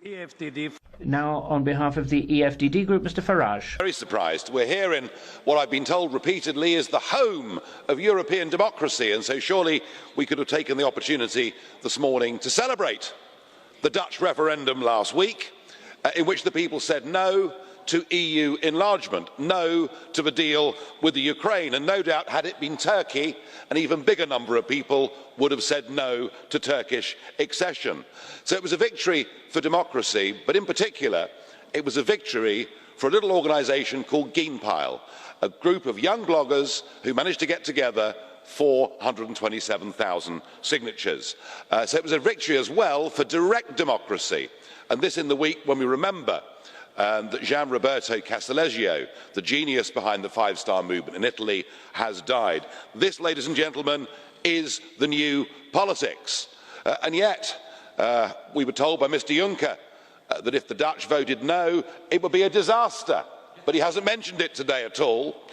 EFDD. Now, on behalf of the EFDD group, Mr. Farage. Very surprised. We're here in what I've been told repeatedly is the home of European democracy, and so surely we could have taken the opportunity this morning to celebrate the Dutch referendum last week, in which the people said no to EU enlargement, no to the deal with the Ukraine, and no doubt had it been Turkey, an even bigger number of people would have said no to Turkish accession. So it was a victory for democracy, but in particular it was a victory for a little organisation called Genpile, a group of young bloggers who managed to get together 427,000 signatures. So it was a victory as well for direct democracy, and this in the week when we remember that Gian Roberto Casaleggio, the genius behind the Five-Star Movement in Italy, has died. This, ladies and gentlemen, is the new politics. And yet, we were told by Mr Juncker that if the Dutch voted no, it would be a disaster. But he hasn't mentioned it today at all.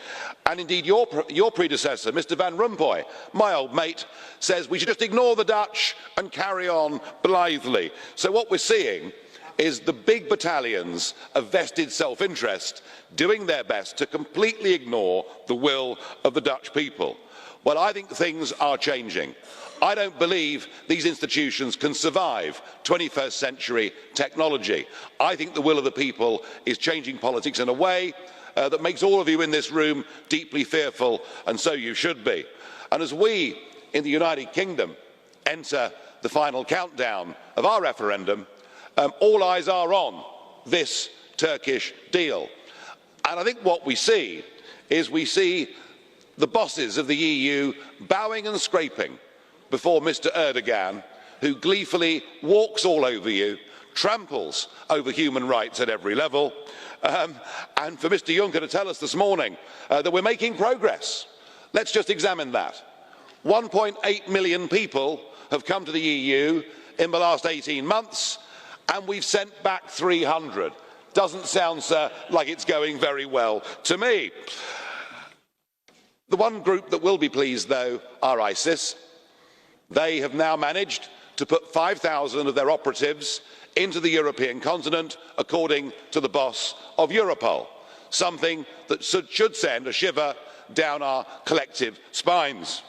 And indeed, your predecessor, Mr Van Rompuy, my old mate, says we should just ignore the Dutch and carry on blithely. So what we're seeing is the big battalions of vested self-interest doing their best to completely ignore the will of the Dutch people. Well, I think things are changing. I don't believe these institutions can survive 21st century technology. I think the will of the people is changing politics in a way that makes all of you in this room deeply fearful, and so you should be. And as we in the United Kingdom enter the final countdown of our referendum, all eyes are on this Turkish deal. And I think what we see is the bosses of the EU bowing and scraping before Mr Erdogan, who gleefully walks all over you, tramples over human rights at every level, and for Mr Juncker to tell us this morning that we're making progress. Let's just examine that. 1.8 million people have come to the EU in the last 18 months, and we've sent back 300. Doesn't sound, sir, like it's going very well to me. The one group that will be pleased, though, are ISIS. They have now managed to put 5,000 of their operatives into the European continent, according to the boss of Europol, something that should send a shiver down our collective spines.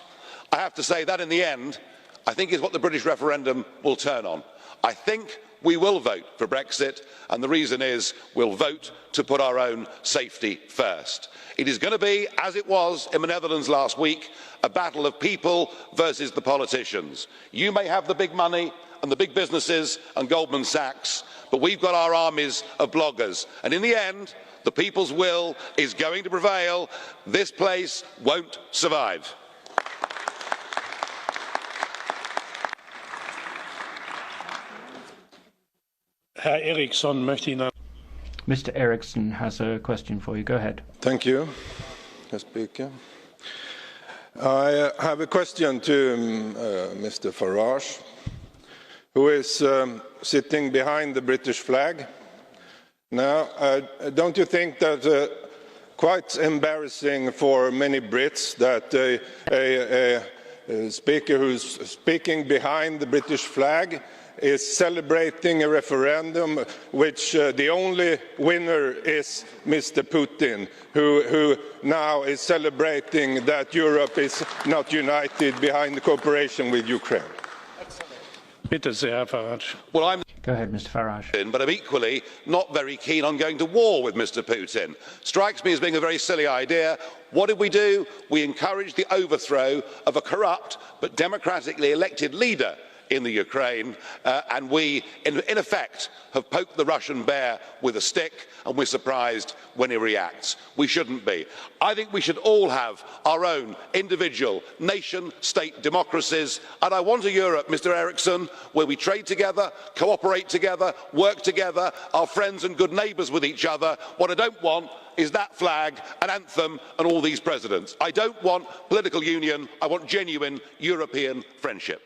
I have to say that in the end, I think is what the British referendum will turn on. I think we will vote for Brexit, and the reason is we'll vote to put our own safety first. It is going to be, as it was in the Netherlands last week, a battle of people versus the politicians. You may have the big money and the big businesses and Goldman Sachs, but we've got our armies of bloggers, and in the end, the people's will is going to prevail. This place won't survive. Herr Eriksson möchte Ihnen. Mr. Eriksson has a question for you. Go ahead. Thank you, Speaker. I have a question to Mr. Farage, who is sitting behind the British flag. Now, don't you think that quite embarrassing for many Brits that a speaker who's speaking behind the British flag is celebrating a referendum which the only winner is Mr. Putin, who now is celebrating that Europe is not united behind the cooperation with Ukraine? Bitte sehr, Herr Farage. Well, Go ahead, Mr. Farage. but I'm equally not very keen on going to war with Mr Putin. Strikes me as being a very silly idea. What did we do? We encouraged the overthrow of a corrupt but democratically elected leader in the Ukraine, and we, in effect, have poked the Russian bear with a stick, and we're surprised when he reacts. We shouldn't be. I think we should all have our own individual nation-state democracies, and I want a Europe, Mr Eriksson, where we trade together, cooperate together, work together, are friends and good neighbours with each other. What I don't want is that flag, an anthem, and all these presidents. I don't want political union. I want genuine European friendship.